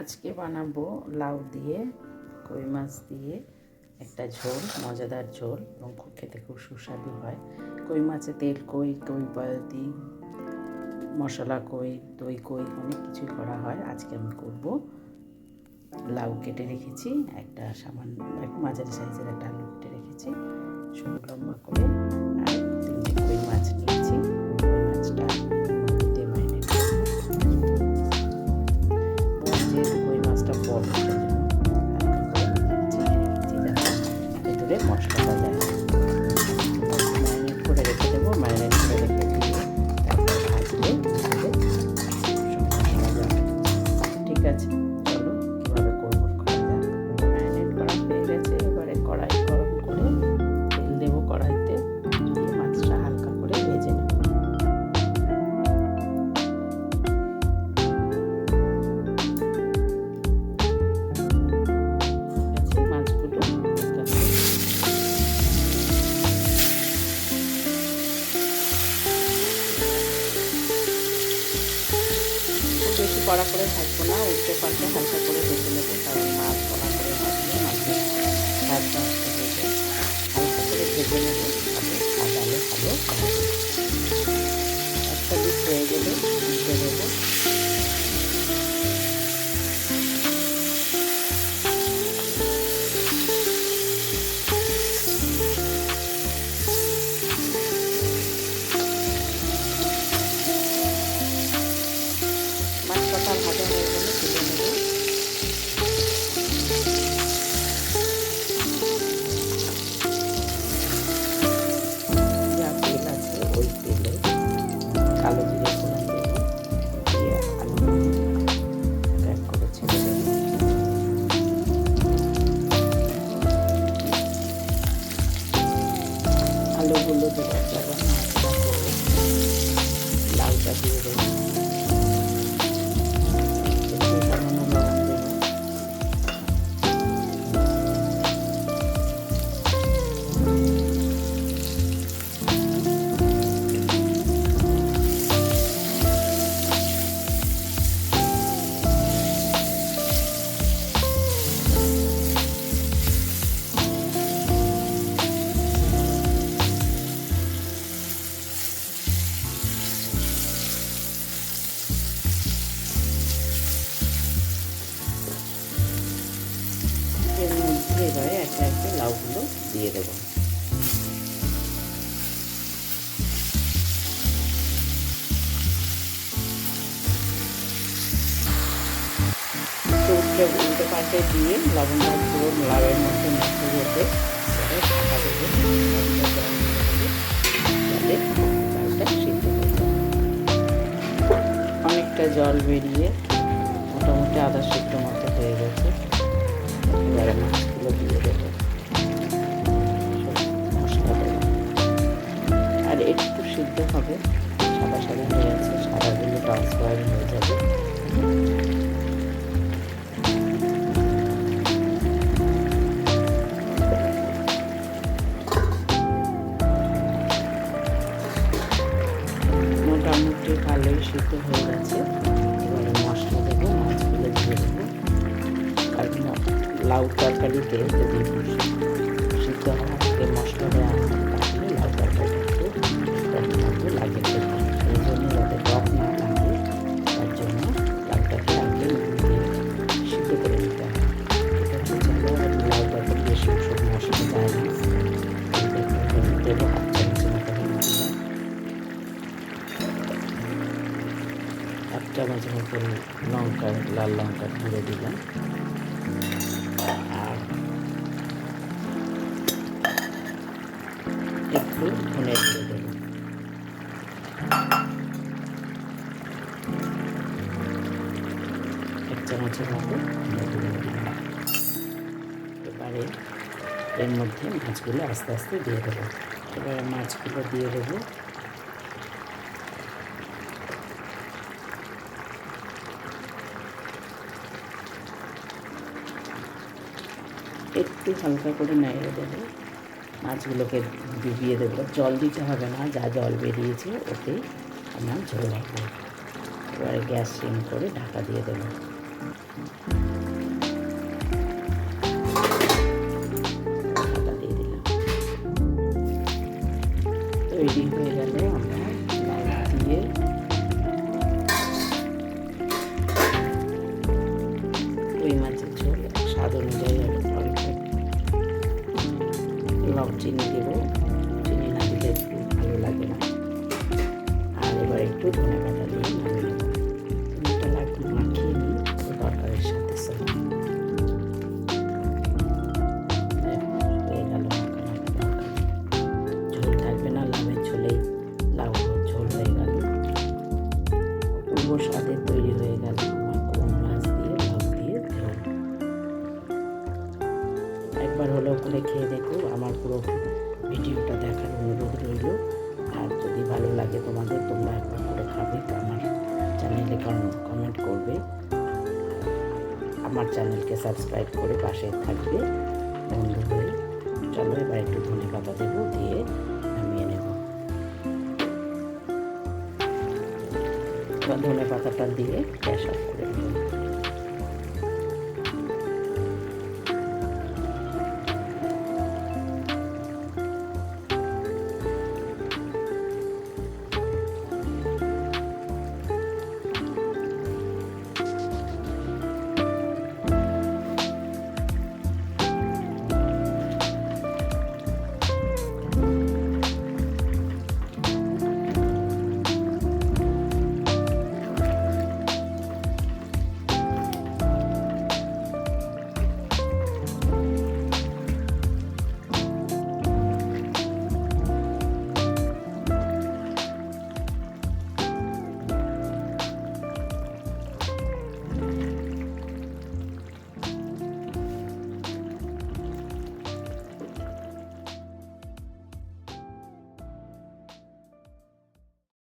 আজকে বানাবো লাউ দিয়ে কই মাছ দিয়ে একটা ঝোল, মজাদার ঝোল, এবং খেতে খুব সুস্বাদু হয়। কই মাছে তেল কই, কই বলতি, মশলা কই, দই কই, অনেক কিছুই করা হয়। আজকে আমি করব লাউ কেটে রেখেছি, একটা সামান্য মাঝারি সাইজের একটা আলু কেটে রেখেছি সরু লম্বা করে, আর 3টে কই মাছ নিয়েছি। কই মাছটা দিয়ে ম্যারিনেট করবো। কই মাছটা বড়, সেই জন্য ভেতরে মশলাটা যায়। ম্যারিনেট করে রেখে দেবো। ম্যারিনেট করে রেখে দিয়ে তারপর ভাজলে মশলা যাবে। ঠিক আছে, চলো কীভাবে করবো করা যাক। ম্যারিনেট করা হয়ে গেছে। এবারে কড়াই গরম করে তেল দেবো। কড়াইতে দিয়ে মাছটা হালকা করে ভেজে নেব। মাছগুলো বেশি কড়া করে ভাজবো না, উল্টে পাল্টে হালকা করে ভেজে নেবো, কারণ মাছ কড়া করে ভাজলে মাছের স্বাদ নষ্ট হয়ে যায়। হালকা করে ভেজে নেবো, তাহলে ভাজালে ভালো হবে। একটা দিক হয়ে গেলে উল্টে দেবো। মাছ কটা ভাজা হয়ে গেলে তুলে নেবো। যা তেল আছে ওই তেলে কালো জিরে ফোড়ন দেবো, দিয়ে আলু এক করে ছেড়ে দেবো। আলুগুলো দেওয়ার জায়গা নাড়াচাড়া করে লাউটা দিয়ে দেবো। একটু সামান্য লবণ দেবো। এর মধ্যে এবারে একে একে লাউগুলো দিয়ে দেবো। উল্টে পাল্টে দিয়ে লবণটা পুরো লাউয়ের মধ্যে মেখে যেতে ঢাকা দেবো। যাতে লাউটা সিদ্ধ হয়ে যায়। অনেকটা জল বেরিয়ে মোটামুটি আধা সিদ্ধ মতো হয়ে গেছে। এবারে মাছগুলো দিয়ে দেবো, মশলা দেবো, আর একটু সিদ্ধ হবে। সাদা সাদা হয়ে আছে, সাদাগুলো ট্রান্সফার হয়ে যাবে। মোটামুটি ভালোই সিদ্ধ হয়ে গেছে। এবারে মশলা দেবো, মাছগুলো দিয়ে দেবো। আর লাউ তরকারিতে যদি সিদ্ধ হওয়ার থেকে মশলা দেওয়া হয় তাহলে লাউ তরকারিটা একটু টক মতো লাগে খেতে। এই জন্য যাতে টক না লাগে তার জন্য লাউটাকে আগে দিয়ে সিদ্ধ করে নিতে হয়। এটা হচ্ছে লাউ তরকারি বেশি সব মশলা দেয় না। দেবো হাফ চামচের মতো হলুদ দিলাম, হাফ চামচের মতো লঙ্কা, লাল লঙ্কার গুঁড়ো দিলাম, আর একটু ধনে গুঁড়ো দেবো। এক চামচের মতো ধনে গুঁড়ো দিলাম। এবারে এর মধ্যে মাছগুলো আস্তে আস্তে দিয়ে দেবো। এবারে মাছগুলো দিয়ে দেবো। একটু হালকা করে নেড়ে দেবো। মাছগুলোকে ডুবিয়ে দেবো। জল দিতে হবে না, যা জল বেরিয়েছে ওতেই আমার ঝোল হবে। এবারে গ্যাস সিম করে ঢাকা দিয়ে দেবো। ঢাকা দিয়ে দিলাম। তৈরি হয়ে গেল আমার লাউ দিয়ে রুই মাছের ঝোল। স্বাদ অনুযায়ী অল্প লব চিনি দেবো, চিনি না দিলে একটু ভালো লাগে না। আর এবার একটু ধনে পাতা দিয়ে নামিয়ে নেব। এটা লাগবে মাখিয়ে নিই তরকারির সাথে। হয়ে গেল ঝোল থাকবে না, লাউয়ের ঝোলেই লাউ ঝোল হয়ে গেল। অপূর্ব স্বাদের তৈরি হয়ে গেল আমার কোন মাছ দিয়ে লাউ দিয়ে ঝোল। একবার হলেও করে খেয়ে দেখো। আমার পুরো ভিডিওটা দেখার অনুরোধ রইল। আর যদি ভালো লাগে তোমাদের, তোমরা একবার করে খাবে, আমার চ্যানেলে কমেন্ট করবে, আমার চ্যানেলকে সাবস্ক্রাইব করে পাশে থাকবে বন্ধু হয়ে। চলো এবার একটু ধনে পাতা দেবো, দিয়ে নামিয়ে নেব। এবার ধনে পাতাটা দিয়ে গ্যাস অফ করে দেবো।